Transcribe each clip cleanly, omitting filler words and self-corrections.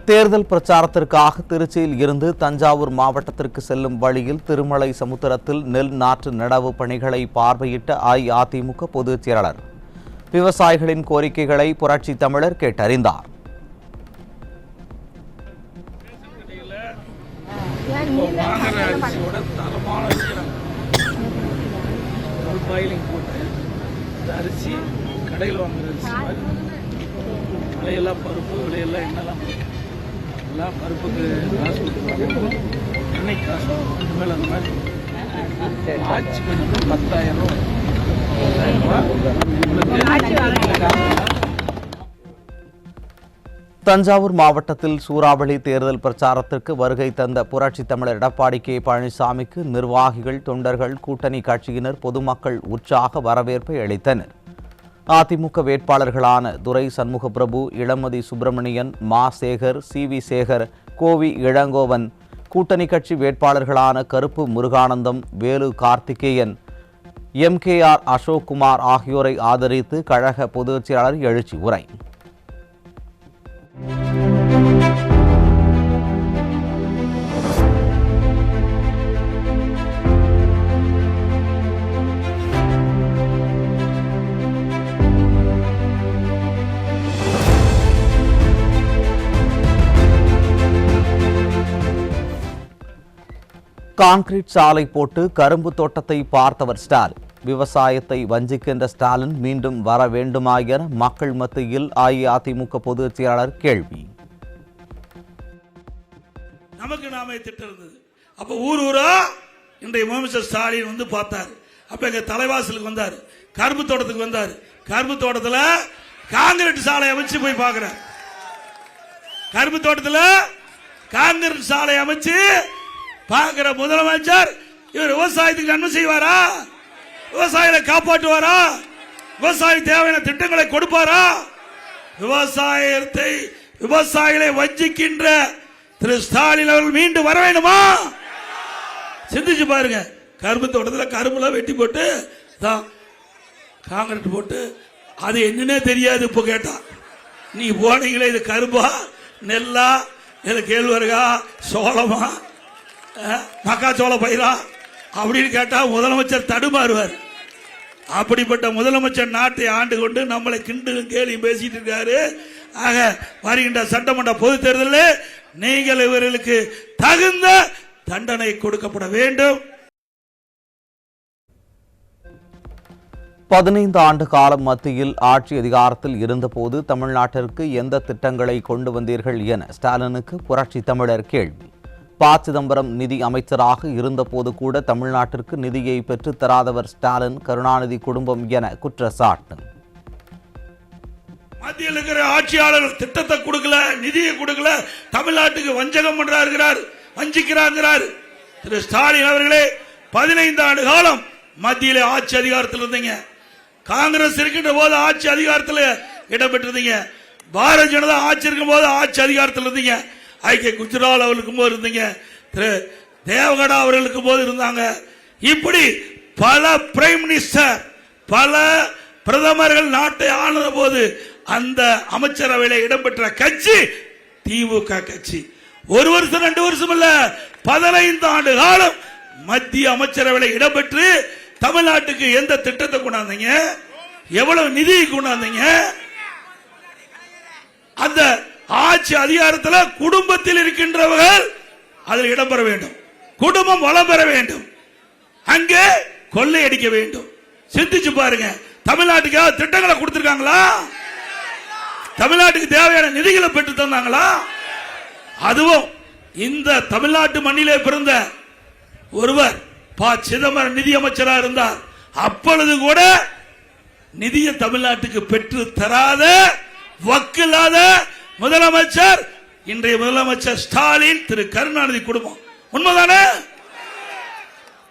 தேர்தல் பிரச்சாரத்திற்காக திருச்சியில் இருந்து தஞ்சாவூர் மாவட்டத்திற்கு செல்லும் வழியில் திருமலை சமுத்திரத்தில் நெல் நாற்று நடவு பணிகளை பார்வையிட்ட அஇஅதிமுக பொதுச் செயலாளர் விவசாயிகளின் கோரிக்கைகளை புரட்சி தமிழர் கேட்டறிந்தார். அரிசி கடையில் வாங்குற அரிசி விலையெல்லாம் பருப்பு விலையெல்லாம் என்னெல்லாம் எல்லாம் பருப்புக்கு காசு கொடுத்துருவாங்க, எண்ணெய் காசு அந்த மேலே அந்த மாதிரி ஆட்சி பண்ணிட்டு 10,000 ரூபா. தஞ்சாவூர் மாவட்டத்தில் சூறாவளி தேர்தல் பிரச்சாரத்திற்கு வருகை தந்த புரட்சி தமிழர் எடப்பாடி கே பழனிசாமிக்கு நிர்வாகிகள், தொண்டர்கள், கூட்டணி கட்சியினர், பொதுமக்கள் உற்சாக வரவேற்பை அளித்தனர். அதிமுக வேட்பாளர்களான துரை சண்முகப்பிரபு, இளமதி சுப்பிரமணியன், மா சேகர், சி.வி. சேகர், கோவி இளங்கோவன், கூட்டணி கட்சி வேட்பாளர்களான கருப்பு முருகானந்தம், வேலு கார்த்திகேயன், எம்.கே.ஆர். அசோக்குமார் ஆகியோரை ஆதரித்து கழக பொதுச் செயலாளர் எழுச்சி உரை. கான்கிரீட் சாலை போட்டு கரும்பு தோட்டத்தை பார்த்தவர் ஸ்டாலின். விவசாயத்தை வஞ்சிக்கின்ற ஸ்டாலின் மீண்டும் வர வேண்டுமா என மக்கள் மத்தியில் அஇஅதிமுக பொதுச் செயலாளர் கேள்வி. நமக்கு நாமே திட்டம் இருந்தது. அப்ப ஊரா இன்றைய முதலமைச்சர் ஸ்டாலின் வந்து பார்த்தார். அப்ப எங்க தலைவாசலுக்கு வந்தார், கரும்பு தோட்டத்துக்கு வந்தார். கரும்பு தோட்டத்தில் கான்கிரீட் சாலை அமைச்சு போய் பார்க்கிறார். கரும்பு தோட்டத்தில் கான்கிரீட் சாலை அமைச்சு பார்க்கிற முதலமைச்சர் இவர் விவசாயத்துக்கு நன்மை செய்வாரா? விவசாயிகளை காப்பாற்றுவாரா? விவசாய தேவையான திட்டங்களை கொடுப்பாரா? விவசாயிகளை வஞ்சிக்கின்ற திரு ஸ்டாலின் அவர்கள் மீண்டும் வர வேண்டுமா? சிந்திச்சு பாருங்க. கரும்பு தோட்டத்தில் கரும்புலாம் வெட்டி போட்டு காங்கிரீட் போட்டு அது என்னன்னே தெரியாது. இப்போ கேட்டா நீ போனீங்களே இது கரும்பா, நெல்லா, இல்ல கேழ்வரகா, சோளமா, மக்காச்சோள பயிரா அப்படின்னு கேட்டா முதலமைச்சர் தடுமாறுவார். அப்படிப்பட்ட முதலமைச்சர் நாட்டை ஆண்டு கொண்டு நம்மளை கிண்டும் கேலியும் பேசிட்டு இருக்காரு. ஆக வருகின்ற சட்டமன்ற பொது தேர்தலில் நீங்கள் இவர்களுக்கு தகுந்த தண்டனை கொடுக்கப்பட வேண்டும். 15 ஆண்டு காலம் மத்தியில் ஆட்சி அதிகாரத்தில் இருந்தபோது தமிழ்நாட்டிற்கு எந்த திட்டங்களை கொண்டு வந்தீர்கள் என ஸ்டாலினுக்கு புரட்சி தமிழர் கேள்வி. ப. சிதம்பரம் நிதி அமைச்சராக இருந்தபோது கூட தமிழ்நாட்டிற்கு நிதியை பெற்றுத் தராதவர் ஸ்டாலின், கருணாநிதி குடும்பம் என குற்றச்சாட்டு. மத்தியில் இருக்கிற ஆட்சியாளர் திட்டத்தை கொடுக்கல, நிதியை கொடுக்கல, தமிழ்நாட்டுக்கு வஞ்சகம் பண்றார், வஞ்சிக்கிறார். திரு ஸ்டாலின் அவர்களே 15 ஆண்டு காலம் மத்தியிலே ஆட்சி அதிகாரத்தில் இருந்தீங்க. காங்கிரஸ் இருக்கின்ற போது ஆட்சி அதிகாரத்தில் இடம்பெற்றிருந்தீங்க. பாரதிய ஜனதா ஆட்சி இருக்கும் போது ஆட்சி அதிகாரத்தில் இருந்தீங்க. ஐக்கிய குஜரால் அவர்களுக்கும் போது இருந்தீங்க, திரு தேவகடா அவர்களுக்கும் போது இருந்தாங்க. இப்படி பல பிரைம் மினிஸ்டர், பல பிரதமர்கள் நாட்டை ஆளுத போது அந்த அமைச்சரவையில் இடம்பெற்ற கட்சி திமுக கட்சி. 1 வருஷம் 2 வருஷம் இல்ல, 15 ஆண்டு காலம் மத்திய அமைச்சரவையில் இடம்பெற்று தமிழ்நாட்டுக்கு எந்த திட்டத்தை கொண்டாந்தீங்க? எவ்வளவு நிதி கொண்டாந்தீங்க? அந்த ஆட்சி அதிகாரத்தில் குடும்பத்தில் இருக்கின்றவர்கள் அதில் இடம்பெற வேண்டும், குடும்பம் வளம் பெற வேண்டும், அங்கே கொள்ளையடிக்க வேண்டும். சிந்திச்சு பாருங்க. தமிழ்நாட்டுக்கு திட்டங்களை கொடுத்திருக்காங்களா? தமிழ்நாட்டுக்கு தேவையான நிதிகளை பெற்று தந்தாங்களா? அதுவும் இந்த தமிழ்நாட்டு மண்ணிலே பிறந்த ஒருவர் ப. சிதம்பரம் நிதி அமைச்சராக இருந்தார். அப்பொழுது கூட நிதியை தமிழ்நாட்டுக்கு பெற்று தராத வக்கில்லாத முதலமைச்சர் இன்றைய முதலமைச்சர் ஸ்டாலின், திரு கருணாநிதி குடும்பம். உண்மைதானே?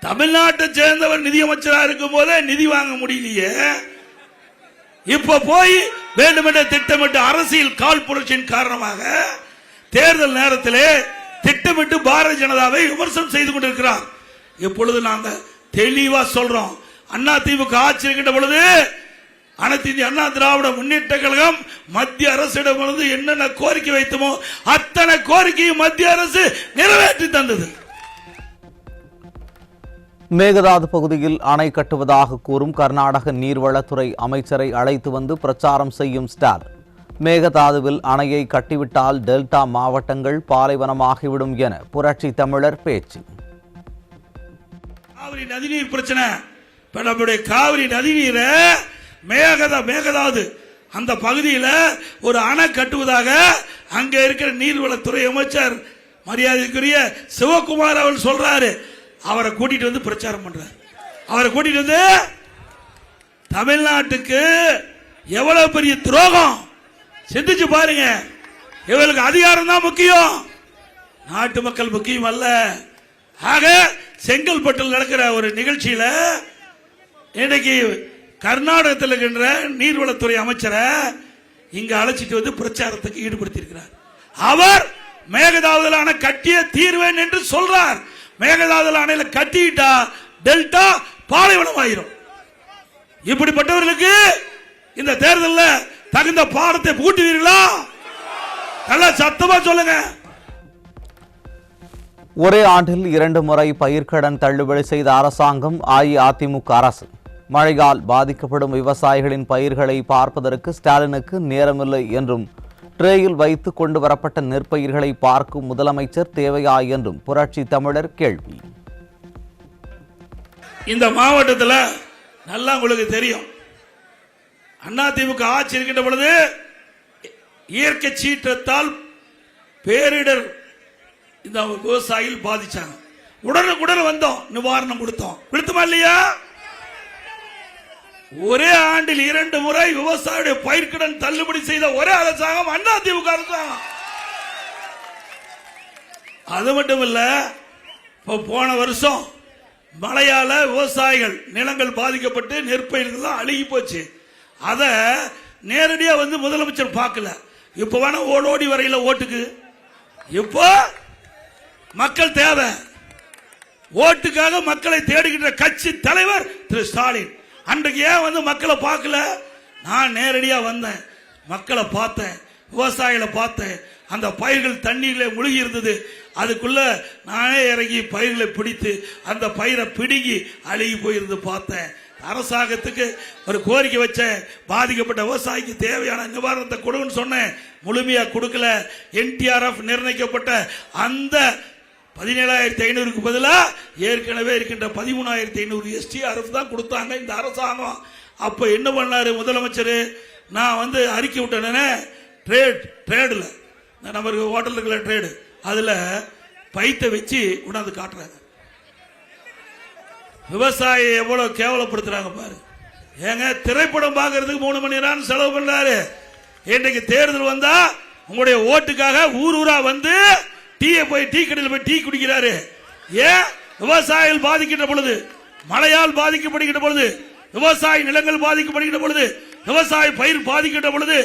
தமிழ்நாட்டை சேர்ந்தவர் நிதியமைச்சராக இருக்கும் போதே நிதி வாங்க முடியலையே. இப்ப போய் வேண்டுமென்ற திட்டமிட்டு அரசியல் கால் புரட்சியின் காரணமாக தேர்தல் நேரத்திலே திட்டமிட்டு பாரதிய ஜனதாவை விமர்சனம் செய்து கொண்டிருக்கிறார். இப்பொழுது நாங்க தெளிவா சொல்றோம், அண்ணா திமுக ஆட்சி இருக்கின்ற பொழுது அனைத்து இந்திய அண்ணா திராவிட முன்னேற்ற கழகம் மத்திய அரசிடமிருந்து என்னென்ன கோரிக்கை வைத்தமோ அத்தனை கோரிக்கையும் மத்திய அரசு நிறைவேற்றி தந்தது. மேகதாது பகுதியில் அணை கட்டுவதாக கூறும் கர்நாடக நீர்வளத்துறை அமைச்சரை அழைத்து வந்து பிரச்சாரம் செய்யும் ஸ்டாலின், மேகதாதுவில் அணையை கட்டிவிட்டால் டெல்டா மாவட்டங்கள் பாலைவனமாகிவிடும் என புரட்சி தமிழர் பேச்சு. காவிரி நதிநீர் பிரச்சனை, நம்முடைய காவிரி நதிநீரை மேகதாது அந்த பகுதியில் ஒரு அணை கட்டுவதாக அங்க இருக்கிற நீர்வளத்துறை அமைச்சர் மரியாதைக்குரிய சிவகுமார் அவர் சொல்றாரு. அவரை கூட்டிட்டு வந்து பிரச்சாரம் பண்றாரு. அவரை கூட்டிட்டு வந்து தமிழ்நாட்டுக்கு எவ்வளவு பெரிய துரோகம் சிந்திச்சு பாருங்க. இவர்களுக்கு அதிகாரம் தான் முக்கியம், நாட்டு மக்கள் முக்கியம் அல்ல. ஆக செங்கல்பட்டில் நடக்கிற ஒரு நிகழ்ச்சியில இன்னைக்கு கர்நாடகத்தில் இருக்கின்ற நீர்வளத்துறை அமைச்சரை இங்க அழைச்சிட்டு வந்து பிரச்சாரத்துக்கு ஈடுபடுத்தியிருக்கிறார். அவர் மேகதாதுல அணை கட்டிய தீர்வேன் என்று சொல்றார். மேகதாதுல அணையில கட்டிட்டா டெல்டா பாலைவனம் ஆயிரும். இப்படிப்பட்டவர்களுக்கு இந்த தேர்தலில் தகுந்த பாடத்தை பூட்டுவீர்களா? நல்லா சத்தமா சொல்லுங்க. ஒரே ஆண்டில் 2 முறை பயிர்க்கடன் தள்ளுபடி செய்த அரசாங்கம் அஇஅதிமுக அரசு. மழையால் பாதிக்கப்படும் விவசாயிகளின் பயிர்களை பார்ப்பதற்கு ஸ்டாலினுக்கு நேரமில்லை என்றும், ட்ரேயில் வைத்து கொண்டு வரப்பட்ட நெற்பயிர்களை பார்க்கும் முதலமைச்சர் தேவையா என்றும் புரட்சி தமிழர் கேள்வி. இந்த மாவட்டத்தில் நல்லா உங்களுக்கு தெரியும், அதிமுக ஆட்சி இருக்கின்ற பொழுது இயற்கை சீற்றத்தால் பேரிடர் இந்த விவசாயிகள் பாதிச்சாங்க. உடனுக்குடன் வந்தோம், நிவாரணம் கொடுத்தோமா இல்லையா? ஒரே ஆண்டில் 2 முறை விவசாயியுடைய பயிர்க்கடன் தள்ளுபடி செய்த ஒரே அரசாங்கம் அதிமுக அரசாங்கம். அது மட்டும் இல்ல, போன வருஷம் மழையால விவசாயிகள் நிலங்கள் பாதிக்கப்பட்டு நெற்பயிர்கள் அழுகி போச்சு. அத நேரடியா வந்து முதலமைச்சர் பார்க்கல. இப்ப வேணா ஓடோடி வரையில ஓட்டுக்கு. இப்போ மக்கள் தேவை, ஓட்டுக்காக மக்களை தேடுகின்ற கட்சி தலைவர் திரு ஸ்டாலின். அன்றைக்கு ஏன் வந்து மக்களை பார்க்கல? நான் நேரடியா வந்தேன், மக்களை பார்த்தேன், விவசாயிகளை பார்த்தேன். அந்த பயிர்கள் தண்ணீர்ல முழுகி இருந்தது. அதுக்குள்ள நானே இறங்கி பயிர்களை பிடித்து அந்த பயிரை பிடுங்கி அழுகி போயிருந்து பார்த்தேன். அரசாங்கத்துக்கு ஒரு கோரிக்கை வச்சேன், பாதிக்கப்பட்ட விவசாயிக்கு தேவையான நிவாரணத்தை கொடுன்னு சொன்னேன். முழுமையா கொடுக்கல. NTRF நிர்ணயிக்கப்பட்ட அந்த 17,500க்கு பதிலா ஏற்கனவே இருக்கின்ற 13,500 STRF தான் கொடுத்தாங்க இந்த அரசாங்கம். அப்ப என்ன பண்ணாரு முதலமைச்சர்? நான் வந்து அறிக்கை விட்டேனே, ட்ரேடுல நம்ம ஹோட்டல் இருக்கிற ட்ரேடு, அதுல பைத்தை வச்சு உணர்ந்து காட்டுறாங்க. விவசாயி எவ்வளவு கேவலப்படுத்துறாங்க பாரு. ஏங்க, திரைப்படம் பார்க்கறதுக்கு 3 மணி நேரம் செலவு பண்றாரு. இன்றைக்கு தேர்தல் வந்தா உங்களுடைய ஓட்டுக்காக ஊர் ஊரா வந்து டீ கடையில் போய் டீ குடிக்கிறாரு. ஏன்? விவசாயிகள் பாதிக்கின்ற பொழுது, மழையால் பாதிக்கப்படுகின்ற பொழுது, விவசாய நிலங்கள் பாதிக்கப்படுகின்ற பொழுது, விவசாய பயிர் பாதிக்கின்ற பொழுது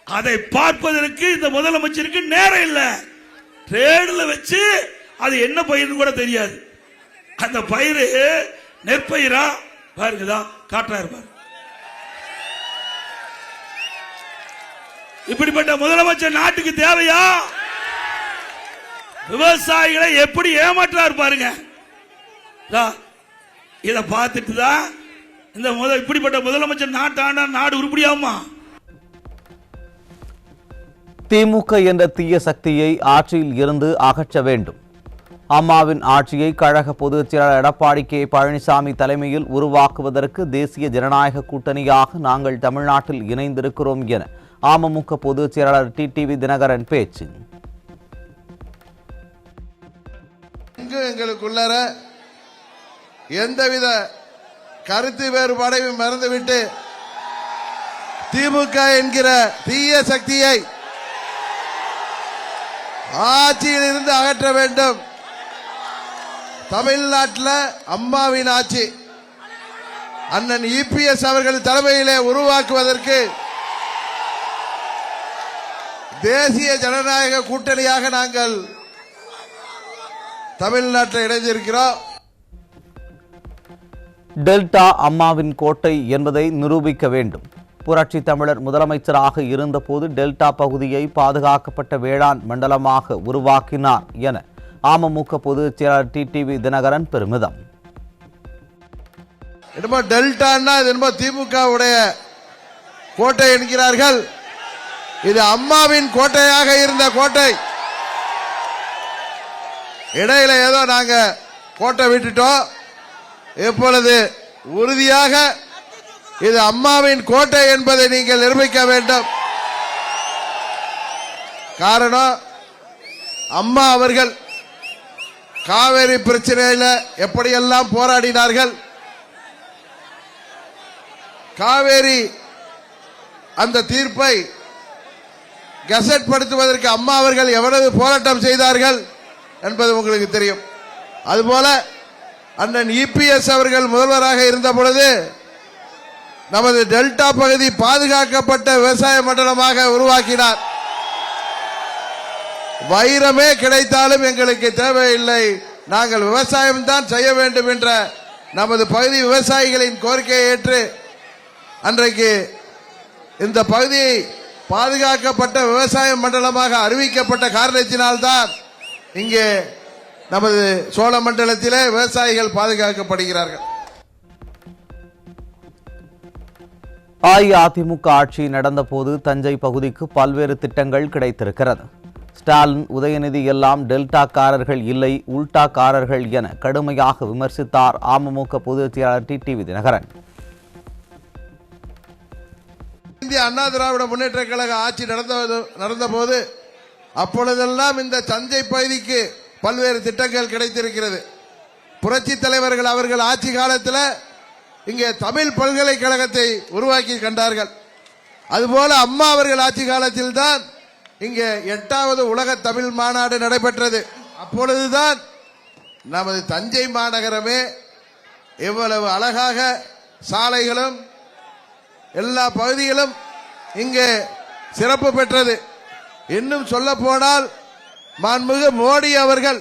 அதை பார்ப்பதற்கு இந்த முதலமைச்சருக்கு நேரம் இல்லை. ட்ரேடுல வச்சு அது என்ன பயிர்னு கூட தெரியாது. அந்த பயிர் நெற்பயிரா பாருங்கதான் காட்டுறாரு பாரு. இப்படிப்பட்ட முதலமைச்சர் நாட்டுக்கு தேவையா? விவசாயிகளை எப்படி ஏமாற்றாரு பாருங்க. இதை பார்த்துட்டு தான் இந்த இப்படிப்பட்ட முதலமைச்சர் நாட்டாண்டா நாடு உருப்படியாமா? திமுக என்ற தீய சக்தியை ஆட்சியில் இருந்து அகற்ற வேண்டும். அம்மாவின் ஆட்சியை கழக பொதுச் செயலாளர் எடப்பாடி கே பழனிசாமி தலைமையில் உருவாக்குவதற்கு தேசிய ஜனநாயக கூட்டணியாக நாங்கள் தமிழ்நாட்டில் இணைந்திருக்கிறோம் என அமமுக பொதுச் செயலாளர் டிடிவி தினகரன் பேச்சு. எங்களுக்குள்ள எந்தவித கருத்து வேறுபாடையும் மறந்துவிட்டு திமுக என்கிற தீய சக்தியை ஆட்சியில் இருந்து அகற்ற வேண்டும். தமிழ்நாட்டில் அம்மாவின் ஆட்சி அண்ணன் EPS அவர்கள் தலைமையிலே உருவாக்குவதற்கு தேசிய ஜனநாயக கூட்டணியாக நாங்கள் தமிழ்நாட்டில் இணைந்திருக்கிறோம். டெல்டா அம்மாவின் கோட்டை என்பதை நிரூபிக்க வேண்டும். புரட்சி தமிழர் முதலமைச்சராக இருந்தபோது டெல்டா பகுதியை பாதுகாக்கப்பட்ட வேளாண் மண்டலமாக உருவாக்கினார் என அமமுக பொதுச் செயலாளர் டிடிவி தினகரன் பெருமிதம். டெல்டான்னா திமுகவுடைய கோட்டை என்கிறார்கள். இது அம்மாவின் கோட்டையாக இருந்த கோட்டை. இடையில ஏதோ நாங்க கோட்டை விட்டுட்டோம். இப்பொழுது உறுதியாக இது அம்மாவின் கோட்டை என்பதை நீங்கள் நிரூபிக்க வேண்டும். காரணம், அம்மா அவர்கள் காவேரி பிரச்சனையில எப்படியெல்லாம் போராடினார்கள். காவேரி அந்த தீர்ப்பை கெசட் படுத்துவதற்கு அம்மா அவர்கள் எவ்வளவு போராட்டம் செய்தார்கள் என்பது உங்களுக்கு தெரியும். அதுபோல அண்ணன் இபிஎஸ் அவர்கள் முதல்வராக இருந்த பொழுது நமது டெல்டா பகுதி பாதுகாக்கப்பட்ட விவசாய மண்டலமாக உருவாக்கினார். வைரமே கிடைத்தாலும் எங்களுக்கு தேவையில்லை, நாங்கள் விவசாயம் தான் செய்ய வேண்டும் என்ற நமது பகுதி விவசாயிகளின் கோரிக்கையை ஏற்று அன்றைக்கு இந்த பகுதியை பாதுகாக்கப்பட்ட விவசாய மண்டலமாக அறிவிக்கப்பட்ட காரணத்தினால்தான் இங்கே நமது சோழ மண்டலத்திலே விவசாயிகள் பாதுகாக்கப்படுகிறார்கள். அஇஅதிமுக ஆட்சி நடந்தபோது தஞ்சை பகுதிக்கு பல்வேறு திட்டங்கள் கிடைத்திருக்கிறது. ஸ்டாலின், உதயநிதி எல்லாம் டெல்டாக்காரர்கள் இல்லை, உல்டாக்காரர்கள் என கடுமையாக விமர்சித்தார் அமமுக பொதுச் செயலாளர் டிடிவி தினகரன். இந்திய அண்ணா திராவிட முன்னேற்ற கழக ஆட்சி நடந்தபோது அப்பொழுதெல்லாம் இந்த தஞ்சை பகுதிக்கு பல்வேறு திட்டங்கள் கிடைத்திருக்கிறது. புரட்சி தலைவர்கள் அவர்கள் ஆட்சி காலத்தில் இங்கே தமிழ் பல்கலைக்கழகத்தை உருவாக்கி கண்டார்கள். அதுபோல அம்மா அவர்கள் ஆட்சி காலத்தில் தான் இங்கே 8வது உலக தமிழ் மாநாடு நடைபெற்றது. அப்பொழுதுதான் நமது தஞ்சை மாநகரமே எவ்வளவு அழகாக சாலைகளும் எல்லா பகுதிகளும் இங்கே சிறப்பு பெற்றது. இன்னும் சொல்ல போனால் மாண்புமிகு மோடி அவர்கள்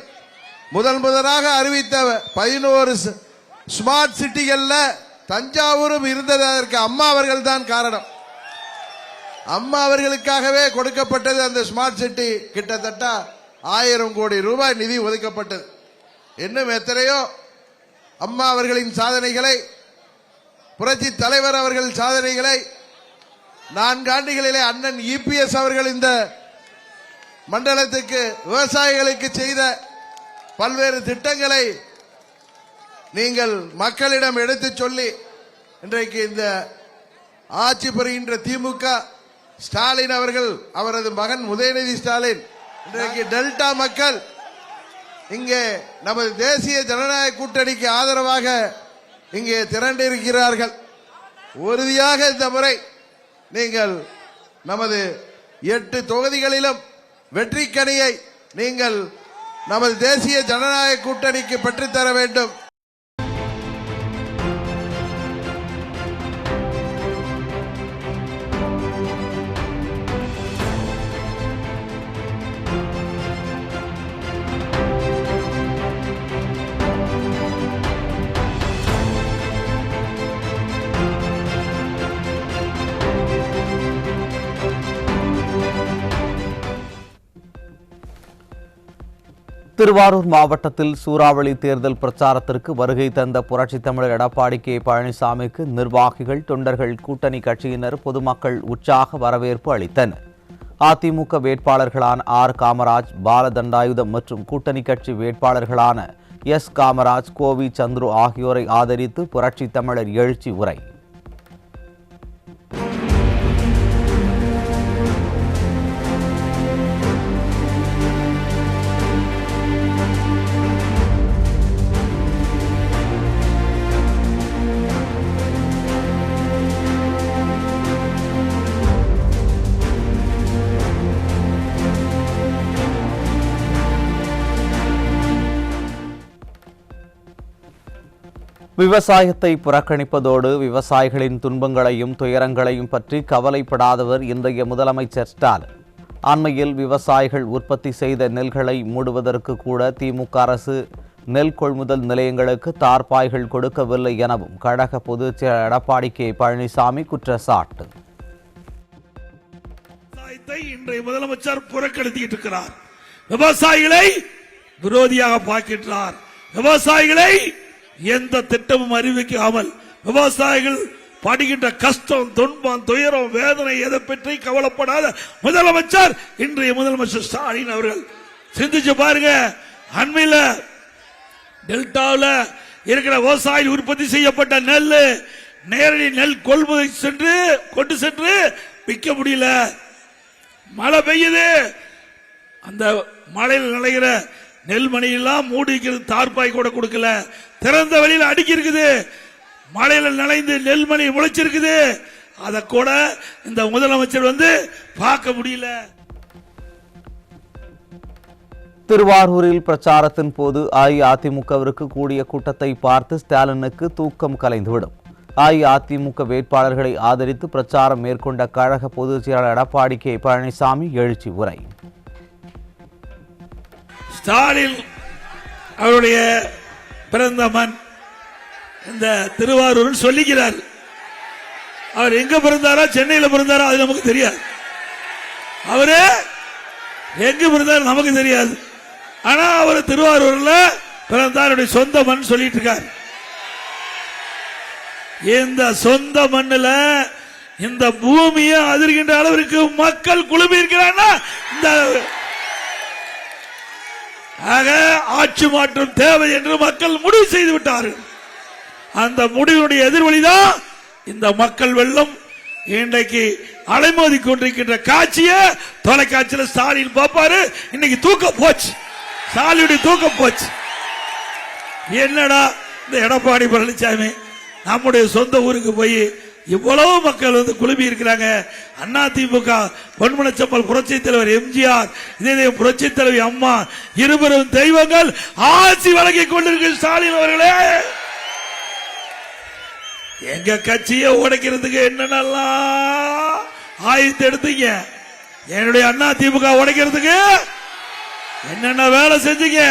முதலாக அறிவித்த 11 ஸ்மார்ட் சிட்டிகள்ல தஞ்சாவூரும் இருந்தது. அதற்கு அம்மா அவர்கள் தான் காரணம். அம்மா அவர்களுக்காகவே கொடுக்கப்பட்டது அந்த ஸ்மார்ட் சிட்டி. கிட்டத்தட்ட 1000 கோடி ரூபாய் நிதி ஒதுக்கப்பட்டது. இன்னும் எத்தனையோ அம்மா அவர்களின் சாதனைகளை, புரட்சி தலைவர் அவர்கள் சாதனைகளை 4 ஆண்டுகளிலே அண்ணன் இபிஎஸ் அவர்கள் இந்த மண்டலத்துக்கு விவசாயிகளுக்கு செய்த பல்வேறு திட்டங்களை நீங்கள் மக்களிடம் எடுத்துச் சொல்லி இன்றைக்கு இந்த ஆட்சி புரிகின்ற திமுக ஸ்டாலின் அவர்கள், அவரது மகன் உதயநிதி ஸ்டாலின், இன்றைக்கு டெல்டா மக்கள் இங்கே நமது தேசிய ஜனநாயக கூட்டணிக்கு ஆதரவாக இங்கே திரண்டிருக்கிறார்கள். உறுதியாக இந்த முறை நீங்கள் நமது 8 தொகுதிகளிலும் வெற்றிக்கனியை நீங்கள் நமது தேசிய ஜனநாயக கூட்டணிக்கு பெற்றுத்தர வேண்டும். திருவாரூர் மாவட்டத்தில் சூறாவளி தேர்தல் பிரச்சாரத்திற்கு வருகை தந்த புரட்சி தமிழர் எடப்பாடி கே பழனிசாமிக்கு நிர்வாகிகள், தொண்டர்கள், கூட்டணி கட்சியினர், பொதுமக்கள் உற்சாக வரவேற்பு அளித்தனர். அதிமுக வேட்பாளர்களான ஆர் காமராஜ், பாலதண்டாயுதம் மற்றும் கூட்டணி கட்சி வேட்பாளர்களான எஸ் காமராஜ், கோவி சந்துரு ஆகியோரை ஆதரித்து புரட்சி தமிழர் எழுச்சி உரை. விவசாயத்தை புறக்கணிப்பதோடு விவசாயிகளின் துன்பங்களையும் துயரங்களையும் பற்றி கவலைப்படாதவர் இன்றைய முதலமைச்சர் ஸ்டாலின். அண்மையில் விவசாயிகள் உற்பத்தி செய்த நெல்களை மூடுவதற்கு கூட திமுக அரசு நெல் கொள்முதல் நிலையங்களுக்கு தார்பாய்கள் கொடுக்கவில்லை எனவும் கழக பொதுச் செயலாளர் எடப்பாடி கே பழனிசாமி குற்றச்சாட்டு. இன்றைய முதலமைச்சர் புறக்கணித்துட்டு இருக்கிறார். விவசாயிகளை விரோதியாக பார்க்கிறார். விவசாயிகளை எந்த திட்டமும் அறிவிக்காமல் விவசாயிகள் படுகின்ற கஷ்டம், துன்பம், துயரம், வேதனை எதை பற்றி கவலைப்படாத முதலமைச்சர் இன்றைய முதலமைச்சர் ஸ்டாலின் அவர்கள். சிந்திச்சு பாருங்க, அண்மையில் டெல்டாவில் இருக்கிற விவசாயி உற்பத்தி செய்யப்பட்ட நெல் நேரடி நெல் கொள்முதல் கொண்டு சென்று விற்க முடியல. மழை பெய்யுது, அந்த மழையில் நனைகிற நெல்மணி எல்லாம் மூடி இருக்கிறது, தார்பாய் கூட கொடுக்கல, திறந்த வெளியில் அடுக்கி இருக்குது, மழையில நனைந்து நெல்மணி முளைச்சிருக்குது, அதை கூட இந்த முதலமைச்சர் பார்க்க முடியல. திருவாரூரில் பிரச்சாரத்தின் போது அஇஅதிமுகவிற்கு கூடிய கூட்டத்தை பார்த்து ஸ்டாலினுக்கு தூக்கம் கலைந்துவிடும். அஇஅதிமுக வேட்பாளர்களை ஆதரித்து பிரச்சாரம் மேற்கொண்ட கழக பொதுச் செயலாளர் எடப்பாடி கே பழனிசாமி எழுச்சி உரை. ஸ்டாலின் அவருடைய பிறந்த மண் இந்த திருவாரூர் சொல்லிக்கிறார். அவர் எங்க பிறந்தாரா, சென்னையில் பிறந்தாரா அது நமக்கு தெரியாது. அவரு எங்க பிறந்தார் நமக்கு தெரியாது. ஆனா அவர் திருவாரூர்ல பிறந்தார், சொந்த மண் சொல்லிட்டு இருக்கார். இந்த சொந்த மண்ணில் இந்த பூமியை அதிர்கின்ற அளவிற்கு மக்கள் குழுமி இருக்கிறார்கள். இந்த ஆட்சி மாற்றம் தேவை என்று மக்கள் முடிவு செய்து விட்டார்கள். அந்த முடிவுடைய எதிர்வழிதான் இந்த மக்கள் வெள்ளம். இன்றைக்கு அலைமோதி கொண்டிருக்கின்ற காட்சியை தொலைக்காட்சியில் ஸ்டாலின் பார்ப்பாரு. இன்னைக்கு தூக்கம் போச்சு, ஸ்டாலினுடைய தூக்கம் போச்சு. என்னடா இந்த எடப்பாடி பழனிசாமி நம்முடைய சொந்த ஊருக்கு போய் இவ்வளவு மக்கள் குழுமி இருக்கிறாங்க. அதிமுக பொன்மனச்சம்பல் புரட்சி தலைவர் எம்ஜிஆர், இதே புரட்சி தலைவி அம்மா, இருவரும் தெய்வங்கள் ஆட்சி வழங்கிக் கொண்டிருக்கிற ஸ்டாலின் அவர்களே, எங்க கட்சியை உடைக்கிறதுக்கு என்னென்னலாம் ஆயுதத்தை எடுத்தீங்க, என்னுடைய அதிமுக உடைக்கிறதுக்கு என்னென்ன வேலை செஞ்சீங்க,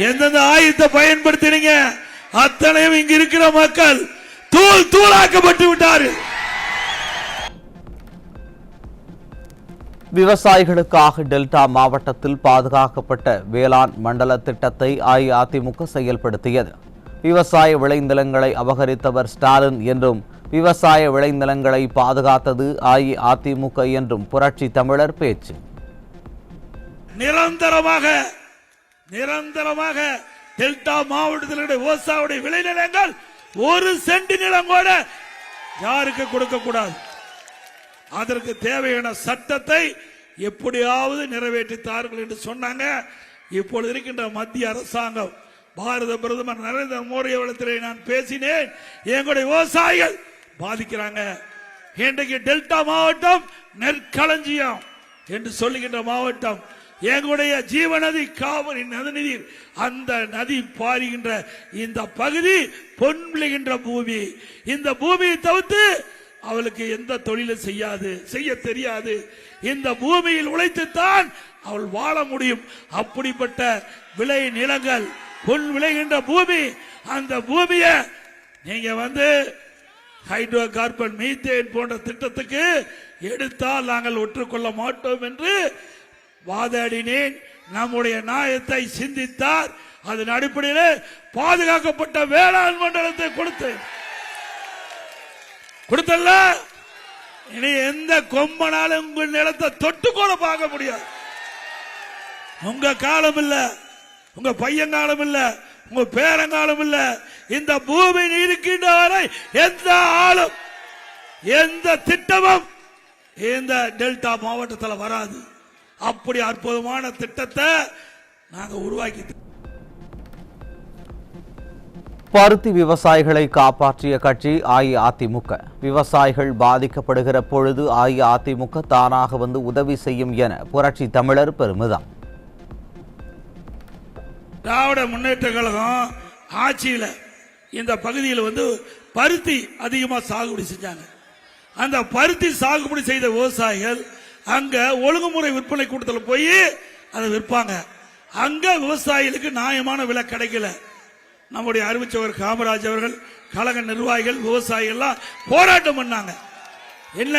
எந்தெந்த ஆயுதத்தை பயன்படுத்தினீங்க, அத்தனையும் இங்க இருக்கிற மக்கள் தூள் தூளாக்கப்பட்டு விட்டார்கள். விவசாயிகளுக்காக டெல்டா மாவட்டத்தில் பாதுகாக்கப்பட்ட வேளாண் மண்டல திட்டத்தை அஇஅதிமுக செயல்படுத்தியது. விவசாய விளைநிலங்களை அபகரித்தவர் ஸ்டாலின் என்றும் விவசாய விளைநிலங்களை பாதுகாத்தது அஇஅதிமுக என்றும் புரட்சி தமிழர் பேச்சு. நிரந்தரமாக டெல்டா மாவட்டத்தினுடைய விவசாயிகளுடைய விளைநிலங்கள் ஒரு சென்ட் நிலம் கூட யாருக்கு கொடுக்க கூடாது. அதற்கு தேவையான சட்டத்தை எப்படியாவது நிறைவேற்றித்தார்கள் என்று சொன்னாங்க. இப்பொழுது இருக்கின்ற மத்திய அரசாங்கம், பாரத பிரதமர் நரேந்திர மோடி அவர்களிடத்தில் நான் பேசினேன். எங்களுடைய விவசாயிகள் பாதிக்கிறாங்க. இன்றைக்கு டெல்டா மாவட்டம் நெற்களஞ்சியம் என்று சொல்லுகின்ற மாவட்டம். எங்களுடைய ஜீவநதி காவிரி நதிநீர், அந்த நதி பாருகின்ற இந்த பகுதி பொன் விளைகின்ற பூமி. இந்த பூமியை தவிர்த்து அவளுக்கு எந்த தொழிலும் செய்ய தெரியாது. இந்த பூமியில் உழைத்துத்தான் அவள் வாழ முடியும். அப்படிப்பட்ட விளை நிலங்கள், பொன் விளைகின்ற பூமி. அந்த பூமியை நீங்க ஹைட்ரோ கார்பன், மீத்தேன் போன்ற திட்டத்துக்கு எடுத்தால் நாங்கள் ஒற்றுக்கொள்ள மாட்டோம் என்று வாதாடினேன். நம்முடைய நியாயத்தை சிந்தித்தார். அதன் அடிப்படையில் பாதுகாக்கப்பட்ட வேளாண் மண்டலத்தை கொடுத்தல்ல. இனி எந்த கொம்பனாலும் உங்கள் நிலத்தை தொட்டு கூட பார்க்க முடியாது. உங்க காலம் இல்ல, உங்க பையன் காலம் இல்ல, உங்க பேரங்காலம் இல்ல. இந்த பூமி இருக்கின்ற வரை எந்த ஆளும் எந்த திட்டமும் இந்த டெல்டா மாவட்டத்தில் வராது. அப்படி அற்புதமான திட்டத்தை நாங்க உருவாக்கி பருத்தி விவசாயிகளை காப்பாற்றிய கட்சி அஇஅதிமுக. விவசாயிகள் பாதிக்கப்படுகிற பொழுது அஇஅதிமுக தானாக உதவி செய்யும் என புரட்சி தமிழர் பெருமிதம். திராவிட முன்னேற்ற கழகம் ஆட்சியில் இந்த பகுதியில் பருத்தி அதிகமாக சாகுபடி செஞ்சாங்க. அந்த பருத்தி சாகுபடி செய்த விவசாயிகள் அங்க ஒழுங்குமுறை விற்பனை கூட்டத்தில் போய் அதை விற்பாங்க. அங்க விவசாயிகளுக்கு நியாயமான விலை கிடைக்கல. நம்முடைய அறிவிச்சவர் காமராஜ் அவர்கள், கழக நிர்வாகிகள், விவசாயிகள் எல்லாம் போராட்டம் பண்ணாங்க. என்ன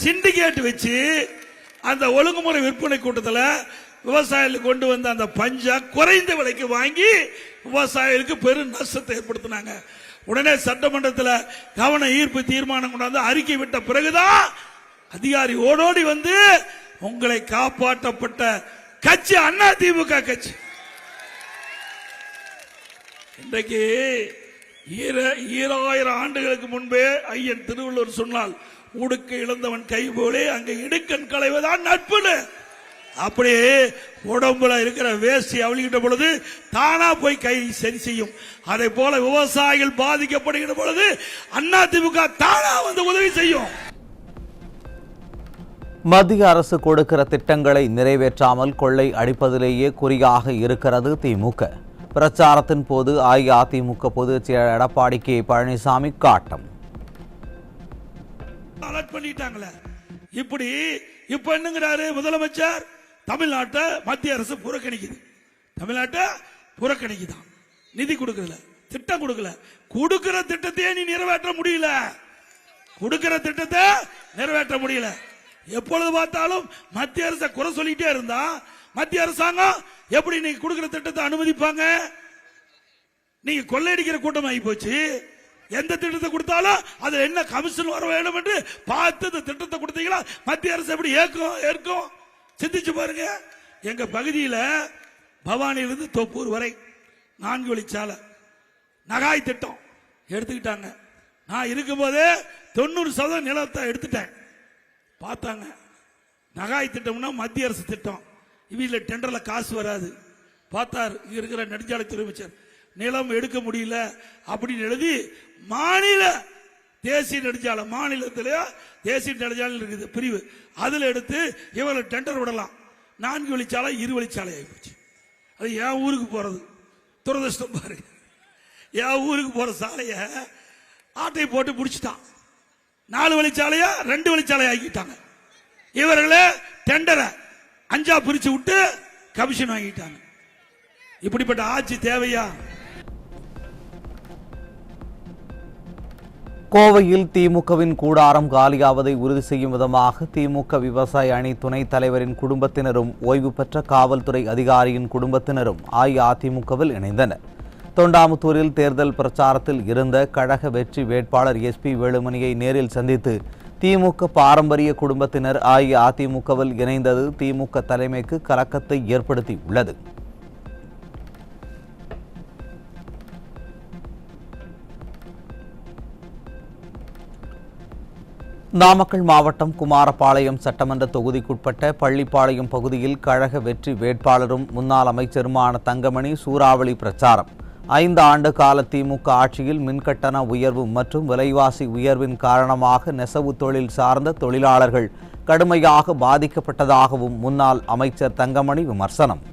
சிண்டிகேட் வச்சு அந்த ஒழுங்குமுறை விற்பனை கூட்டத்தில் விவசாயிகளுக்கு கொண்டு வந்த அந்த பஞ்சா குறைந்த விலைக்கு வாங்கி விவசாயிகளுக்கு பெரும் நஷ்டத்தை ஏற்படுத்தினாங்க. உடனே சட்டமன்றத்தில் கவன ஈர்ப்பு தீர்மானம் கொண்டாந்து அறிக்கை விட்ட பிறகுதான் அதிகாரி ஓடோடி வந்து உங்களை காப்பாற்றப்பட்ட கட்சி அதிமுக கட்சி. இன்றைக்கு 2000 ஆண்டுகளுக்கு முன்பே ஐயன் திருவள்ளுவர் சொன்னால், உடுக்க இழந்தவன் கை போலே அங்க இடுக்கண் களைவதான் நட்புன்னு. அப்படியே உடம்புல இருக்கிற வேஷ்டி அவளிக்கிட்ட பொழுது தானா போய் கை சரி செய்யும். அதே போல விவசாயிகள் பாதிக்கப்படுகிற பொழுது அதிமுக தானா வந்து உதவி செய்யும். மத்திய அரசு கொடுக்கிற திட்டங்களை நிறைவேற்றாமல் கொள்ளை அடிப்பதிலேயே குறியாக இருக்கிறது திமுக. பிரச்சாரத்தின் போது அஇஅதிமுக பொதுச் செயலர் எடப்பாடி கே பழனிசாமி காட்டம். பண்ணிட்டாங்களே இப்படி இப்ப என்னங்கிறாரு முதலமைச்சர், தமிழ்நாட்டை மத்திய அரசு புறக்கணிக்குது. தமிழ்நாட்டை புறக்கணிக்குதான், நிதி கொடுக்கல, திட்டம் கொடுக்கல. கொடுக்கிற திட்டத்தையே நீ நிறைவேற்ற முடியல. கொடுக்கிற திட்டத்தை நிறைவேற்ற முடியல. எப்பொழுது பார்த்தாலும் மத்திய அரசை குறை சொல்லிட்டே இருந்தா மத்திய அரசாங்கம் எப்படி நீங்க கொடுக்கிற திட்டத்தை அனுமதிப்பாங்க? நீங்க கொள்ளையடிக்கிற கூட்டம் ஆகி போச்சு. எந்த திட்டத்தை கொடுத்தாலும் அதுல என்ன கமிஷன் வர வேண்டும் என்று பார்த்து இந்த திட்டத்தை கொடுத்தீங்களா மத்திய அரசு எப்படி ஏற்கும்? சிந்திச்சு பாருங்க. எங்க பகுதியில் பவானியிலிருந்து தோப்பூர் வரை 4 வழிச்சாலை நகாய் திட்டம் எடுத்துக்கிட்டாங்க. நான் இருக்கும்போதே 90% நிலத்தை எடுத்துட்டேன். பார்த்தாங்க நகாய் திட்டம்னா மத்திய அரசு திட்டம், இவங்கள டெண்டர்ல காசு வராது. பார்த்தார் இருக்கிற நெடுஞ்சாலைத்துறை அமைச்சர், நிலம் எடுக்க முடியல அப்படின்னு எழுதி மாநில தேசிய நெடுஞ்சாலை, மாநிலத்திலேயே தேசிய நெடுஞ்சாலை இருக்குது பிரிவு, அதுல எடுத்து இவங்களை டெண்டர் விடலாம். 4 வழிச்சாலை 2 வழிச்சாலை ஆகிப்போச்சு. அது என் ஊருக்கு போறது துரதிருஷ்டம் பாரு. என் ஊருக்கு போற சாலைய ஆட்டை போட்டு பிடிச்சிட்டான். 4 வழிச்சாலையா 2 வழிச்சாலை ஆக்கிட்டாங்க. இவர்களே டெண்டரை 5ஆ பிரிச்சு விட்டு கமிஷன் வாங்கிட்டாங்க. இப்படிப்பட்ட ஆட்சி தேவையா? கோவையில் திமுகவின் கூடாரம் காலியாவதை உறுதி செய்யும் விதமாக திமுக விவசாய அணி துணைத் தலைவரின் குடும்பத்தினரும் ஓய்வு பெற்ற காவல்துறை அதிகாரியின் குடும்பத்தினரும் அஇஅதிமுகவில் இணைந்தனர். தொண்டாமுத்தூரில் தேர்தல் பிரச்சாரத்தில் இருந்த கழக வெற்றி வேட்பாளர் SP வேலுமணியை நேரில் சந்தித்து திமுக பாரம்பரிய குடும்பத்தினர் அஇஅதிமுகவில் இணைந்தது திமுக தலைமைக்கு கலக்கத்தை ஏற்படுத்தியுள்ளது. நாமக்கல் மாவட்டம் குமாரபாளையம் சட்டமன்ற தொகுதிக்குட்பட்ட பள்ளிப்பாளையம் பகுதியில் கழக வெற்றி வேட்பாளரும் முன்னாள் அமைச்சருமான தங்கமணி சூறாவளி பிரச்சாரம். 5 ஆண்டு கால திமுக ஆட்சியில் மின்கட்டண உயர்வு மற்றும் விலைவாசி உயர்வின் காரணமாக நெசவு தொழில் சார்ந்த தொழிலாளர்கள் கடுமையாக பாதிக்கப்பட்டதாகவும் முன்னாள் அமைச்சர் தங்கமணி விமர்சனம்.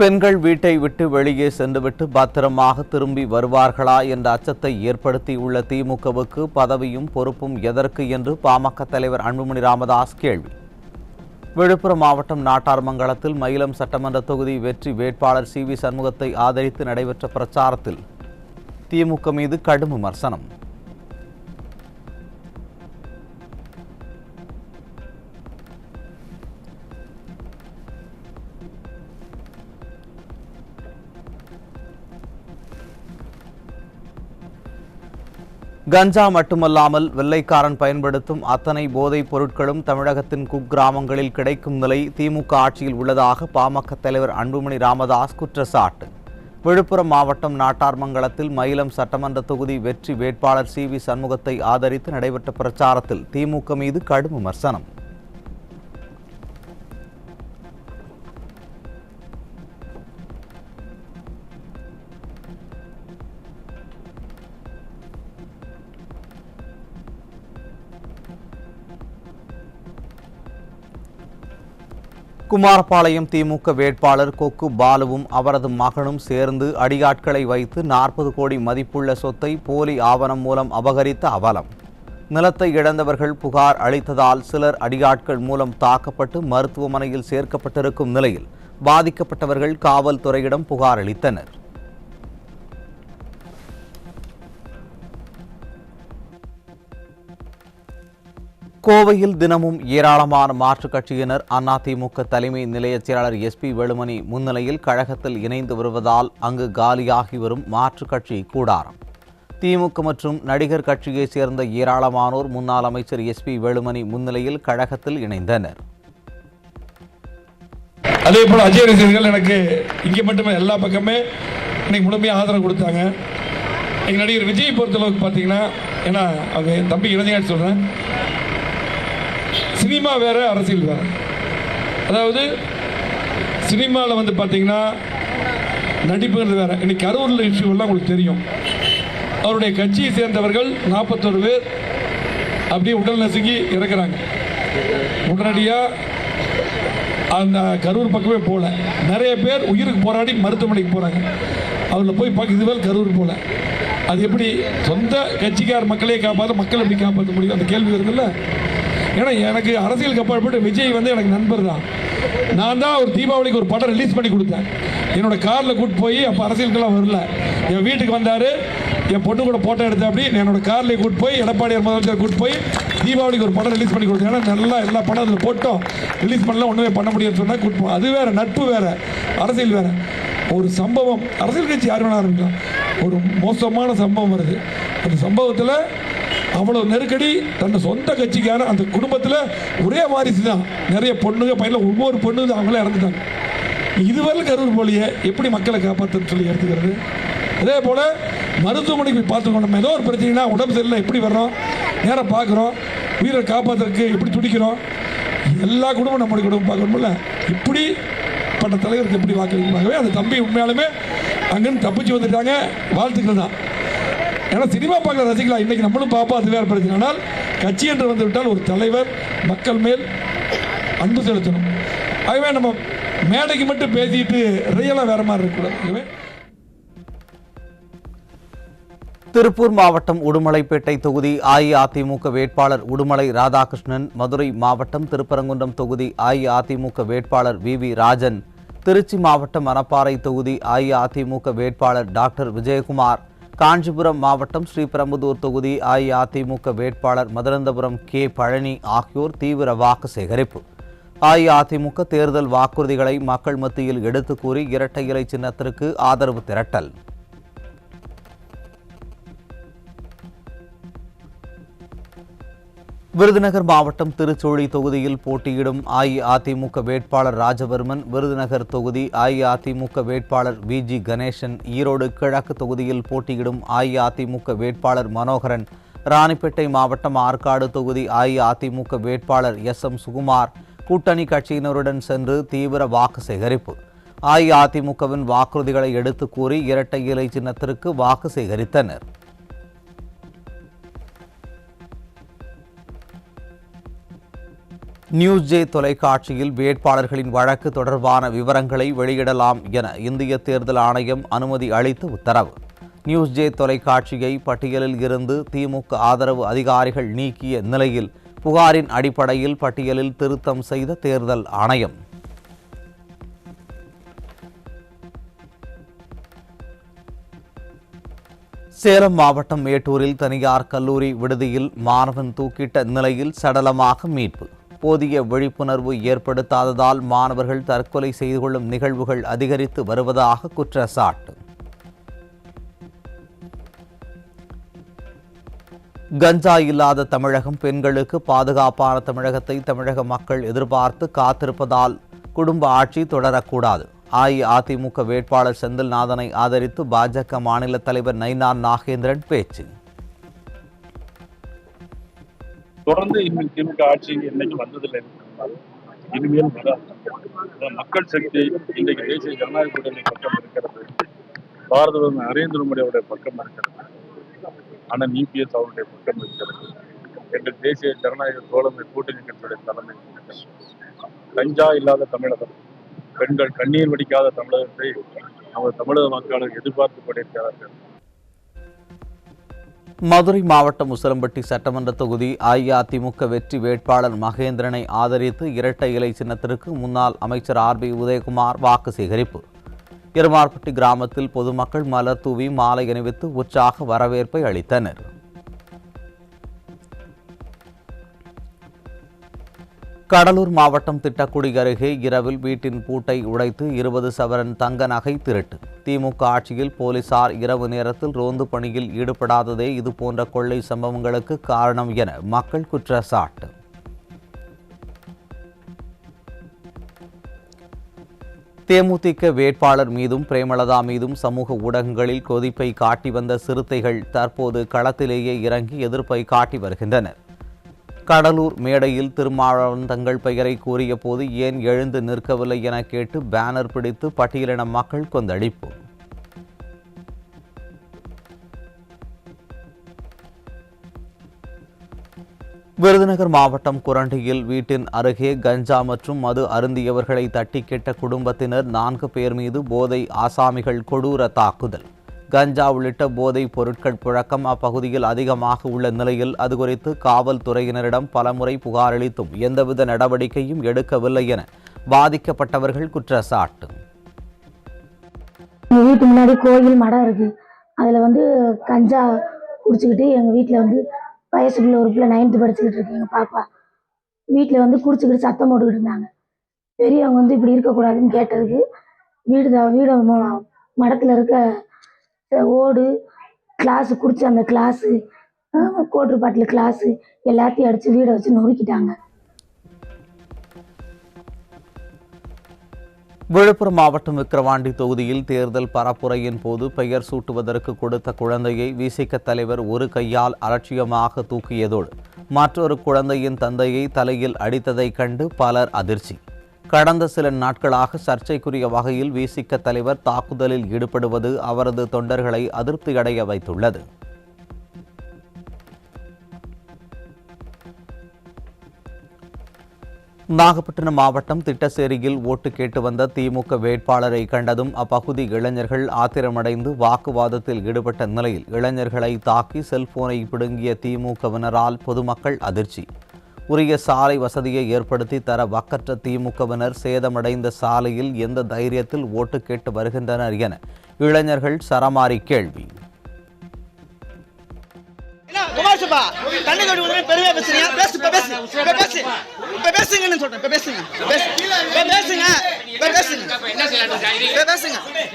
பெண்கள் வீட்டை விட்டு வெளியே சென்றுவிட்டு பத்திரமாக திரும்பி வருவார்களா என்ற அச்சத்தை ஏற்படுத்தியுள்ள திமுகவுக்கு பதவியும் பொறுப்பும் எதற்கு என்று பாமக தலைவர் அன்புமணி ராமதாஸ் கேள்வி. விழுப்புரம் மாவட்டம் நாட்டார்மங்கலத்தில் மயிலம் சட்டமன்ற தொகுதி வெற்றி வேட்பாளர் CV சண்முகத்தை ஆதரித்து நடைபெற்ற பிரச்சாரத்தில் திமுக மீது கடும் விமர்சனம். கஞ்சா மட்டுமல்லாமல் வெள்ளைக்காரன் பயன்படுத்தும் அத்தனை போதைப் பொருட்களும் தமிழகத்தின் குக்கிராமங்களில் கிடைக்கும் நிலை திமுக ஆட்சியில் உள்ளதாக பாமக தலைவர் அன்புமணி ராமதாஸ் குற்றச்சாட்டு. விழுப்புரம் மாவட்டம் நாட்டார்மங்கலத்தில் மயிலம் சட்டமன்ற தொகுதி வெற்றி வேட்பாளர் CV சண்முகத்தை ஆதரித்து நடைபெற்ற பிரச்சாரத்தில் திமுக மீது கடும் விமர்சனம். குமாரபாளையம் திமுக வேட்பாளர் கொக்கு பாலுவும் அவரது மகனும் சேர்ந்து அடியாட்களை வைத்து 40 கோடி மதிப்புள்ள சொத்தை போலி ஆவணம் மூலம் அபகரித்த அவலம். நிலத்தை இழந்தவர்கள் புகார் அளித்ததால் சிலர் அடியாட்கள் மூலம் தாக்கப்பட்டு மருத்துவமனையில் சேர்க்கப்பட்டிருக்கும் நிலையில் பாதிக்கப்பட்டவர்கள் காவல்துறையிடம் புகார் அளித்தனர். கோவையில் தினமும் ஏராளமான மாற்றுக் கட்சியினர் அதிமுக தலைமை நிலைய செயலாளர் SP வேலுமணி முன்னிலையில் கழகத்தில் இணைந்து வருவதால் அங்கு காலியாகி வரும் மாற்றுக் கட்சி கூடாரம். திமுக மற்றும் நடிகர் கட்சியைச் சேர்ந்த ஏராளமானோர் முன்னாள் அமைச்சர் SP வேலுமணி முன்னிலையில் கழகத்தில் இணைந்தனர். அதே போல அஜய் ரசிகர்கள் எனக்கு இங்கே மட்டுமே எல்லா பக்கமே இன்னைக்கு முழுமையாக ஆதரவு கொடுத்தாங்க. எங்கள் நடிகர் விஜய் பொறுத்தளவுக்கு பார்த்தீங்கன்னா, ஏன்னா அவங்க என் தம்பி இளைஞர் சொல்கிறேன், சினிமா வேற அரசியல் வேற. அதாவது சினிமாவில் வந்து பார்த்தீங்கன்னா நடிப்புங்கிறது வேற. இன்னைக்கு கரூரில் இஷ்யூலாம் உங்களுக்கு தெரியும். அவருடைய கட்சியை சேர்ந்தவர்கள் 41 பேர் அப்படியே உடல் நசுங்கி இறக்குறாங்க. உடனடியாக அந்த கரூர் பக்கமே போகல. நிறைய பேர் உயிருக்கு போராடி மருத்துவமனைக்கு போகிறாங்க. அதில் போய் பார்க்க இதுவே கரூர் போகல. அது எப்படி சொந்த கட்சிக்கார மக்களே காப்பாற்ற மக்கள் எப்படி காப்பாற்ற முடியும்? அந்த கேள்வி வருதுல்ல. ஏன்னா எனக்கு அரசியலுக்கு அப்பாற்பட்டு விஜய் வந்து எனக்கு நண்பர் தான். நான் தான் ஒரு தீபாவளிக்கு ஒரு படம் ரிலீஸ் பண்ணி கொடுத்தேன். என்னோட காரில் கூப்பிட்டு போய் அப்போ அரசியலுக்கெல்லாம் வரல, என் வீட்டுக்கு வந்தார், என் பொண்ணு கூட ஃபோட்டோ எடுத்து அப்படி என்னோட கார்லேயே கூப்பிட்டு போய் எடப்பாடியார் முதலமைச்சர் கூப்பிட்டு போய் தீபாவளிக்கு ஒரு படம் ரிலீஸ் பண்ணி கொடுத்தேன். ஏன்னா நல்லா எல்லா படம் அதில் போட்டோம், ரிலீஸ் பண்ணலாம், ஒன்றுமே பண்ண முடியும்னு சொன்னால் கூப்பிட்டு. அது வேறு, நட்பு வேறு, அரசியல் வேறு. ஒரு சம்பவம், அரசியல் கட்சி யார் வேணா இருக்கலாம், ஒரு மோசமான சம்பவம் வருது. அந்த சம்பவத்தில் அவ்வளோ நெருக்கடி. தன்னை சொந்த கட்சிக்கான அந்த குடும்பத்தில் ஒரே வாரிசு தான், நிறைய பொண்ணுங்க பையன், ஒவ்வொரு பொண்ணு அவங்களே இறந்துட்டாங்க. இதுவரை கரூர் போலியே எப்படி மக்களை காப்பாற்றுன்னு சொல்லி எடுத்துக்கிறது. அதே போல் மருத்துவமனைக்கு பார்த்துக்கணும். நம்ம ஏதோ ஒரு பிரச்சனைனா உடம்பு சரியில்லை எப்படி வர்றோம், நேராக பார்க்குறோம், உயிரை காப்பாற்றுறதுக்கு எப்படி துடிக்கிறோம். எல்லா குடும்பம் நம்முடைய குடும்பம் பார்க்கணும்ல. இப்படி பட்ட தலைவருக்கு எப்படி வாக்களிக்கணுமாகவே அந்த தம்பி உண்மையாலுமே அங்கேருந்து தப்பிச்சு வந்துட்டாங்க. வாழ்த்துக்கள் தான். ஏன்னா சினிமா பார்க்குற ரசிக்கலாம், இன்றைக்கி நம்மளும் பார்ப்போம், அது வேறு பிரச்சனை. ஆனால் கட்சி என்று வந்து விட்டால் ஒரு தலைவர் மக்கள் மேல் அன்பு செலுத்தணும். ஆகவே நம்ம மேடைக்கு மட்டும் பேசிட்டு ரியலாக வேற மாதிரி இருக்கக்கூடாது. திருப்பூர் மாவட்டம் உடுமலைப்பேட்டை தொகுதி அஇஅதிமுக வேட்பாளர் உடுமலை ராதாகிருஷ்ணன், மதுரை மாவட்டம் திருப்பரங்குன்றம் தொகுதி அஇஅதிமுக வேட்பாளர் VV ராஜன், திருச்சி மாவட்டம் மணப்பாறை தொகுதி அஇஅதிமுக வேட்பாளர் டாக்டர் விஜயகுமார், காஞ்சிபுரம் மாவட்டம் ஸ்ரீபெரும்புதூர் தொகுதி அஇஅதிமுக வேட்பாளர் மதுரந்தபுரம் K பழனி ஆகியோர் தீவிர வாக்கு சேகரிப்பு. அஇஅதிமுக தேர்தல் வாக்குறுதிகளை மக்கள் மத்தியில் எடுத்து கூறி இரட்டை இலை சின்னத்திற்கு ஆதரவு திரட்டல். விருதுநகர் மாவட்டம் திருச்சோழி தொகுதியில் போட்டியிடும் அஇஅதிமுக வேட்பாளர் ராஜவர்மன், விருதுநகர் தொகுதி அஇஅதிமுக வேட்பாளர் VG கணேசன், ஈரோடு கிழக்கு தொகுதியில் போட்டியிடும் அஇஅதிமுக வேட்பாளர் மனோகரன், ராணிப்பேட்டை மாவட்டம் ஆற்காடு தொகுதி அஇஅதிமுக வேட்பாளர் SM சுகுமார் கூட்டணி கட்சியினருடன் சென்று தீவிர வாக்கு சேகரிப்பு. அஇஅதிமுகவின் வாக்குறுதிகளை எடுத்து கூறி இரட்டை இலை சின்னத்திற்கு வாக்கு சேகரித்தனர். நியூஸ் ஜே தொலைக்காட்சியில் வேட்பாளர்களின் வழக்கு தொடர்பான விவரங்களை வெளியிடலாம் என இந்திய தேர்தல் ஆணையம் அனுமதி அளித்து உத்தரவு. நியூஸ் ஜே தொலைக்காட்சியை பட்டியலில் இருந்து திமுக ஆதரவு அதிகாரிகள் நீக்கிய நிலையில் புகாரின் அடிப்படையில் பட்டியலில் திருத்தம் செய்த தேர்தல் ஆணையம். சேலம் மாவட்டம் மேட்டூரில் தனியார் கல்லூரி விடுதியில் மாணவன் தூக்கிட்ட நிலையில் சடலமாக மீட்பு. போதிய விழிப்புணர்வு ஏற்படுத்தாததால் மாணவர்கள் தற்கொலை செய்து கொள்ளும் நிகழ்வுகள் அதிகரித்து வருவதாக குற்றச்சாட்டு. கஞ்சா இல்லாத தமிழகம், பெண்களுக்கு பாதுகாப்பான தமிழகத்தை தமிழக மக்கள் எதிர்பார்த்து காத்திருப்பதால் குடும்ப ஆட்சி தொடரக்கூடாது. அஇஅதிமுக வேட்பாளர் செந்தில்நாதனை ஆதரித்து பாஜக மாநில தலைவர் நயினார் நாகேந்திரன் பேச்சு. தொடர்ந்து திமுக ஆட்சி இன்னைக்கு வந்ததில்லை, இனிமேல் மக்கள் சக்தி இன்றைக்கு தேசிய ஜனநாயக கூட்டணி பக்கம் இருக்கிறது, பாரத பிரதமர் நரேந்திர மோடி அவருடைய பக்கம் இருக்கிறது, ஆனால் EPS அவருடைய பக்கம் இருக்கிறது. எங்கள் தேசிய ஜனநாயக தோழமை கூட்டணி கட்சியுடைய தலைமை. கஞ்சா இல்லாத தமிழகம், பெண்கள் கண்ணீர் வடிக்காத தமிழகத்தை நமது தமிழக மக்களும் எதிர்பார்த்து கொண்டிருக்கிறார்கள். மதுரை மாவட்டம் உசிலம்பட்டி சட்டமன்ற தொகுதி அஇஅதிமுக வெற்றி வேட்பாளர் மகேந்திரனை ஆதரித்து இரட்டை இலை சின்னத்திற்கு முன்னாள் அமைச்சர் ஆர்.பி. உதயகுமார் வாக்கு சேகரிப்பு. இருமார்பட்டி கிராமத்தில் பொதுமக்கள் மலர் தூவி மாலை அணிவித்து உற்சாக வரவேற்பை அளித்தனர். கடலூர் மாவட்டம் திட்டக்குடி அருகே இரவில் வீட்டின் பூட்டை உடைத்து 20 சவரன் தங்க நகை திருட்டு. திமுக ஆட்சியில் போலீசார் இரவு நேரத்தில் ரோந்து பணியில் ஈடுபடாததே இதுபோன்ற கொள்ளை சம்பவங்களுக்கு காரணம் என மக்கள் குற்றச்சாட்டு. தேமுதிக வேட்பாளர் மீதும் பிரேமலதா மீதும் சமூக ஊடகங்களில் கொதிப்பை காட்டி வந்த சிறுத்தைகள் தற்போது களத்திலேயே இறங்கி எதிர்ப்பை காட்டி வருகின்றனர். கடலூர் மேடையில் திருமாவளவன் தங்கள் பெயரை கூறிய போது ஏன் எழுந்து நிற்கவில்லை என கேட்டு பேனர் பிடித்து பட்டியலின மக்கள் கொந்தளிப்பு. விருதுநகர் மாவட்டம் குரண்டியில் வீட்டின் அருகே கஞ்சா மற்றும் மது அருந்தியவர்களை தட்டி கேட்ட குடும்பத்தினர் 4 பேர் மீது போதை ஆசாமிகள் கொடூர தாக்குதல். கஞ்சா உள்ளிட்ட போதைப் பொருட்கள் புழக்கம் அப்பகுதியில் அதிகமாக உள்ள நிலையில் அது குறித்து காவல்துறையினரிடம் பலமுறை புகார் அளித்தும் எந்தவித நடவடிக்கையும் எடுக்கவில்லை என பாதிக்கப்பட்டவர்கள் குற்றச்சாட்டு. எங்கள் வீட்டு முன்னாடி கோயில் மடம் இருக்கு. அதில் கஞ்சா குடிச்சிக்கிட்டு எங்கள் வீட்டில் வயசுக்குள்ள ஒரு பிள்ளை 9th படிச்சுக்கிட்டு இருக்கு. எங்கள் பாப்பா வீட்டில் குடிச்சிக்கிட்டு சத்தம் போட்டுக்கிட்டு இருந்தாங்க. பெரியவங்க இப்படி இருக்கக்கூடாதுன்னு கேட்டதுக்கு வீடு மடத்தில் இருக்க ஓடு கிளாஸு குடிச்சு அந்த கிளாஸு கோட்ரு பாட்டில் கிளாஸு எல்லாத்தையும் அடித்து வீடை வச்சு நொறுக்கிட்டாங்க. விழுப்புரம் மாவட்டம் விக்கிரவாண்டி தொகுதியில் தேர்தல் பரப்புரையின் போது பெயர் சூட்டுவதற்கு கொடுத்த குழந்தையை விசிக தலைவர் ஒரு கையால் அலட்சியமாக தூக்கியதோடு மற்றொரு குழந்தையின் தந்தையை தலையில் அடித்ததை கண்டு பலர் அதிர்ச்சி. கடந்த சில நாட்களாக சர்ச்சைக்குரிய வகையில் விசிக தலைவர் தாக்குதலில் ஈடுபடுவது அவரது தொண்டர்களை அதிருப்தியடைய வைத்துள்ளது. நாகப்பட்டினம் மாவட்டம் திட்டசேரியில் ஓட்டு கேட்டு வந்த திமுக வேட்பாளரை கண்டதும் அப்பகுதி இளைஞர்கள் ஆத்திரமடைந்து வாக்குவாதத்தில் ஈடுபட்ட நிலையில் இளைஞர்களை தாக்கி செல்போனை பிடுங்கிய திமுகவினரால் பொதுமக்கள் அதிர்ச்சி. உரிய சாலை வசதியை ஏற்படுத்தி தர வக்கற்ற திமுகவினர் சேதமடைந்த சாலையில் எந்த தைரியத்தில் ஓட்டு கேட்டு வருகின்றனர் என இளைஞர்கள் சரமாரி கேள்வி.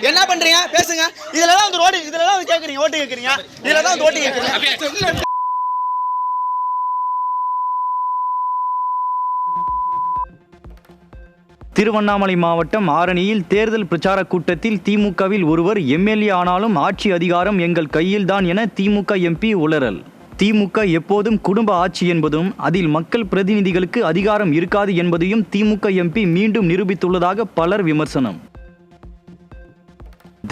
என்ன பண்றீங்க? பேசுங்க. இதுலதான் ரோடு, இதுலதான் கேக்குறீங்க, ஓட்டு கேக்குறீங்க, இதுலதான் ஓட்டு கேக்குறீங்க. திருவண்ணாமலை மாவட்டம் ஆரணியில் தேர்தல் பிரச்சார கூட்டத்தில் திமுகவில் ஒருவர் எம்எல்ஏ ஆனாலும் ஆட்சி அதிகாரம் எங்கள் கையில்தான் என திமுக எம்பி உளறல். திமுக எப்போதும் குடும்ப ஆட்சி என்பதும் அதில் மக்கள் பிரதிநிதிகளுக்கு அதிகாரம் இருக்காது என்பதையும் திமுக எம்பி மீண்டும் நிரூபித்துள்ளதாக பலர் விமர்சனம்.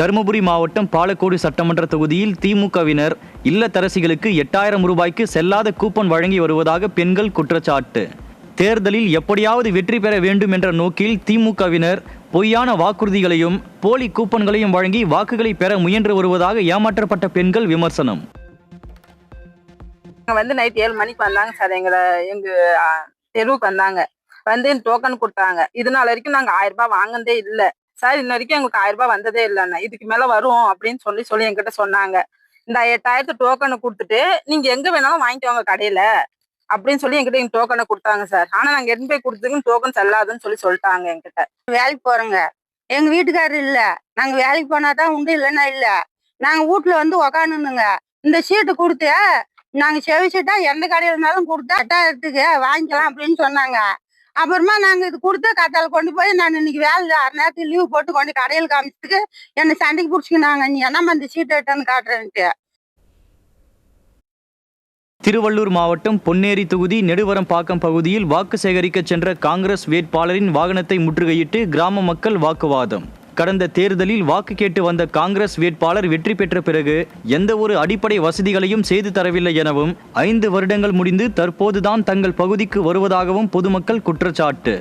தருமபுரி மாவட்டம் பாலக்கோடு சட்டமன்ற தொகுதியில் திமுகவினர் இல்லத்தரசிகளுக்கு 8000 ரூபாய்க்கு செல்லாத கூப்பன் வழங்கி வருவதாக பெண்கள் குற்றச்சாட்டு. தேர்தலில் எப்படியாவது வெற்றி பெற வேண்டும் என்ற நோக்கில் திமுகவினர் பொய்யான வாக்குறுதிகளையும் போலி கூப்பன்களையும் வழங்கி வாக்குகளை பெற முயன்று வருவதாக ஏமாற்றப்பட்ட பெண்கள் விமர்சனம். நைட் 7 மணிக்கு வந்தாங்க சார். எங்க தெருவுக்கு வந்தாங்க. டோக்கன் கொடுத்தாங்க. இதனால வரைக்கும் நாங்க 1000 ரூபாய் வாங்கினதே இல்லை சார். இன்ன வரைக்கும் எங்களுக்கு 1000 ரூபாய் வந்ததே இல்லைண்ணா. இதுக்கு மேல வரும் அப்படின்னு சொல்லி என்கிட்ட சொன்னாங்க. இந்த 8000 டோக்கனை கொடுத்துட்டு நீங்க எங்க வேணாலும் வாங்கிக்கோங்க கடையில அப்படின்னு சொல்லி என்கிட்ட எங்க டோக்கனை கொடுத்தாங்க சார். ஆனா நாங்க எடுத்து போய் கொடுத்ததுக்கு டோக்கன் செல்லாதுன்னு சொல்லிட்டாங்க என்கிட்ட. வேலைக்கு போறோங்க, எங்க வீட்டுக்காரர் இல்ல, நாங்க வேலைக்கு போனாதான் உண்டு, இல்லைன்னா இல்ல. நாங்க வீட்டுல உக்காந்துங்க. இந்த சீட்டு கொடுத்து நாங்க செவிச்சுட்டா எந்த கடையில இருந்தாலும் கொடுத்தா 8000க்கு வாங்கிக்கலாம் அப்படின்னு சொன்னாங்க. அப்புறமா நாங்க இது கொடுத்து கத்தால கொண்டு போய் நான் இன்னைக்கு வேலை 6 நேரத்துக்கு லீவ் போட்டு கொண்டு கடையில் காமிச்சதுக்கு என்னை சண்டைக்கு பிடிச்சிக்கினாங்க. நீ என்னம்மா இந்த சீட்டை எடுத்தான்னு காட்டுறேன்ட்டு. திருவள்ளூர் மாவட்டம் பொன்னேரி தொகுதி நெடுவரம்பாக்கம் பகுதியில் வாக்கு சேகரிக்க சென்ற காங்கிரஸ் வேட்பாளரின் வாகனத்தை முற்றுகையிட்டு கிராம மக்கள் வாக்குவாதம். கடந்த தேர்தலில் வாக்கு கேட்டு வந்த காங்கிரஸ் வேட்பாளர் வெற்றி பெற்ற பிறகு எந்த ஒரு அடிப்படை வசதிகளையும் செய்து தரவில்லை எனவும் 5 வருடங்கள் முடிந்து தற்போதுதான் தங்கள் பகுதிக்கு வருவதாகவும் பொதுமக்கள் குற்றச்சாட்டு.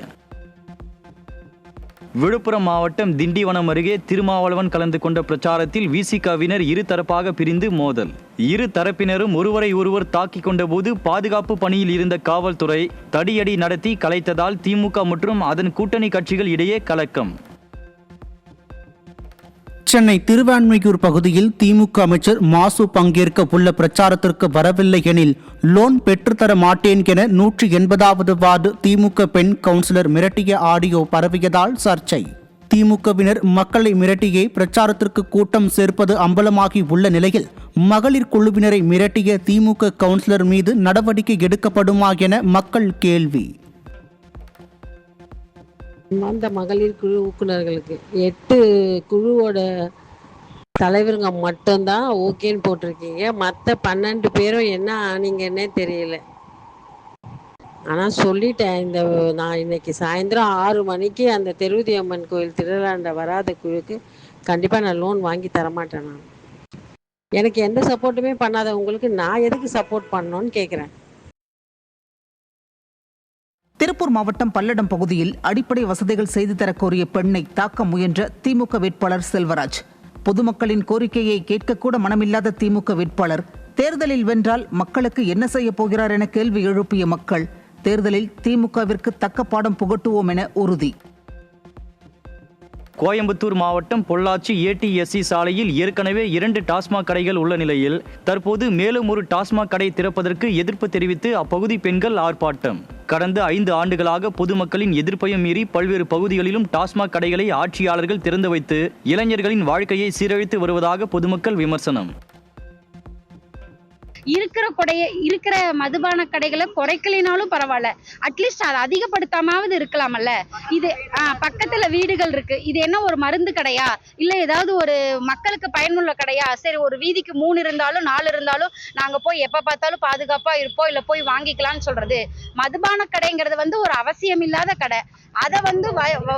விழுப்புரம் மாவட்டம் திண்டிவனம் அருகே திருமாவளவன் கலந்து கொண்ட பிரச்சாரத்தில் விசிகவினர் இரு தரப்பாக பிரிந்து மோதல். இரு தரப்பினரும் ஒருவரை ஒருவர் தாக்கிக் கொண்டபோது பாதுகாப்பு பணியில் இருந்த காவல்துறை தடியடி நடத்தி கலைத்ததால் திமுக மற்றும் அதன் கூட்டணி கட்சிகள் இடையே கலக்கம். சென்னை திருவான்மையூர் பகுதியில் திமுக அமைச்சர் மாசு பங்கேற்க உள்ள பிரச்சாரத்திற்கு வரவில்லை எனில் லோன் பெற்றுத்தர மாட்டேன் என 180வது வார்டு திமுக பெண் கவுன்சிலர் மிரட்டிய ஆடியோ பரவியதால் சர்ச்சை. திமுகவினர் மக்களை மிரட்டியே பிரச்சாரத்திற்கு கூட்டம் சேர்ப்பது அம்பலமாகி உள்ள நிலையில் மகளிர் குழுவினரை மிரட்டிய திமுக கவுன்சிலர் மீது நடவடிக்கை எடுக்கப்படுமா என மக்கள் கேள்வி. அந்த மகளிர் குழு ஊக்குனர்களுக்கு 8 குழுவோட தலைவருங்க மட்டும்தான் ஓகேன்னு போட்டிருக்கீங்க. மற்ற 12 பேரும் என்ன ஆனீங்கன்னே தெரியல. ஆனால் சொல்லிட்டேன், நான் இன்னைக்கு சாயந்தரம் 6 மணிக்கு அந்த தெருவுதி அம்மன் கோயில் திருவிழாண்ட வராத குழுக்கு கண்டிப்பாக நான் லோன் வாங்கி தரமாட்டேன். நான் எனக்கு எந்த சப்போர்ட்டுமே பண்ணாத உங்களுக்கு நான் எதுக்கு சப்போர்ட் பண்ணணும்னு கேட்குறேன். திருப்பூர் மாவட்டம் பல்லடம் பகுதியில் அடிப்படை வசதிகள் செய்து தர கோரிய பெண்ணை தாக்க முயன்ற திமுக வேட்பாளர் செல்வராஜ். பொதுமக்களின் கோரிக்கையை கேட்கக்கூட மனமில்லாத திமுக வேட்பாளர் தேர்தலில் வென்றால் மக்களுக்கு என்ன செய்ய போகிறார் என கேள்வி எழுப்பிய மக்கள் தேர்தலில் திமுகவிற்கு தக்க பாடம் புகட்டுவோம் என உறுதி. கோயம்புத்தூர் மாவட்டம் பொள்ளாச்சி ATSC சாலையில் ஏற்கனவே 2 டாஸ்மாக் கடைகள் உள்ள நிலையில் தற்போது மேலும் ஒரு டாஸ்மாக் கடை திறப்பதற்கு எதிர்ப்பு தெரிவித்து அப்பகுதி பெண்கள் ஆர்ப்பாட்டம். கடந்த 5 ஆண்டுகளாக பொதுமக்களின் எதிர்ப்பையும் மீறி பல்வேறு பகுதிகளிலும் டாஸ்மாக் கடைகளை ஆட்சியாளர்கள் திறந்து வைத்து இளைஞர்களின் வாழ்க்கையை சீரழித்து வருவதாக பொதுமக்கள் விமர்சனம். இருக்கிற மதுபான கடைகளை குறைக்கலினாலும் பரவாயில்ல, அட்லீஸ்ட் அதை அதிகப்படுத்தாமாவது இருக்கலாமல்ல. இது பக்கத்துல வீடுகள் இருக்கு, இது என்ன ஒரு மருந்து கடையா இல்ல ஏதாவது ஒரு மக்களுக்கு பயனுள்ள கடையா? சரி, ஒரு வீதிக்கு 3 இருந்தாலும் 4 இருந்தாலும் நாங்க போய் எப்ப பார்த்தாலும் பாதுகாப்பா இருப்போம், இல்ல போய் வாங்கிக்கலாம்னு சொல்றது. மதுபான கடைங்கிறது ஒரு அவசியம் இல்லாத கடை. அத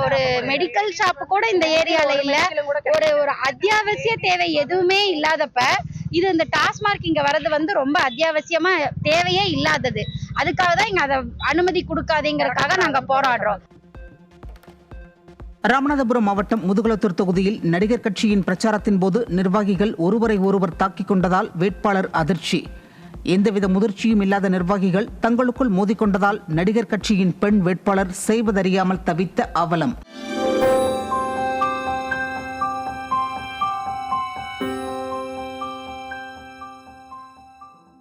ஒரு மெடிக்கல் ஷாப் கூட இந்த ஏரியால இல்ல, ஒரு அத்தியாவசிய தேவை எதுவுமே இல்லாதப்ப இது இந்த டாஸ்மார்க் இங்க வர்றது ரொம்ப அத்தியாவசியமா தேவையே இல்லாதது. அதுக்காக தான் இங்க அதை அனுமதி கொடுக்காதீங்கிறதுக்காக நாங்க போராடுறோம். ராமநாதபுரம் மாவட்டம் முதுகுளத்தூர் தொகுதியில் நடிகர் கட்சியின் பிரச்சாரத்தின் போது நிர்வாகிகள் ஒருவரை ஒருவர் தாக்கிக் கொண்டதால் வேட்பாளர் அதிர்ச்சி. எந்தவித முதிர்ச்சியும் இல்லாத நிர்வாகிகள் தங்களுக்குள் மோதிக்கொண்டதால் நடிகர் கட்சியின் பெண் வேட்பாளர் செய்வதறியாமல் தவித்த அவலம்.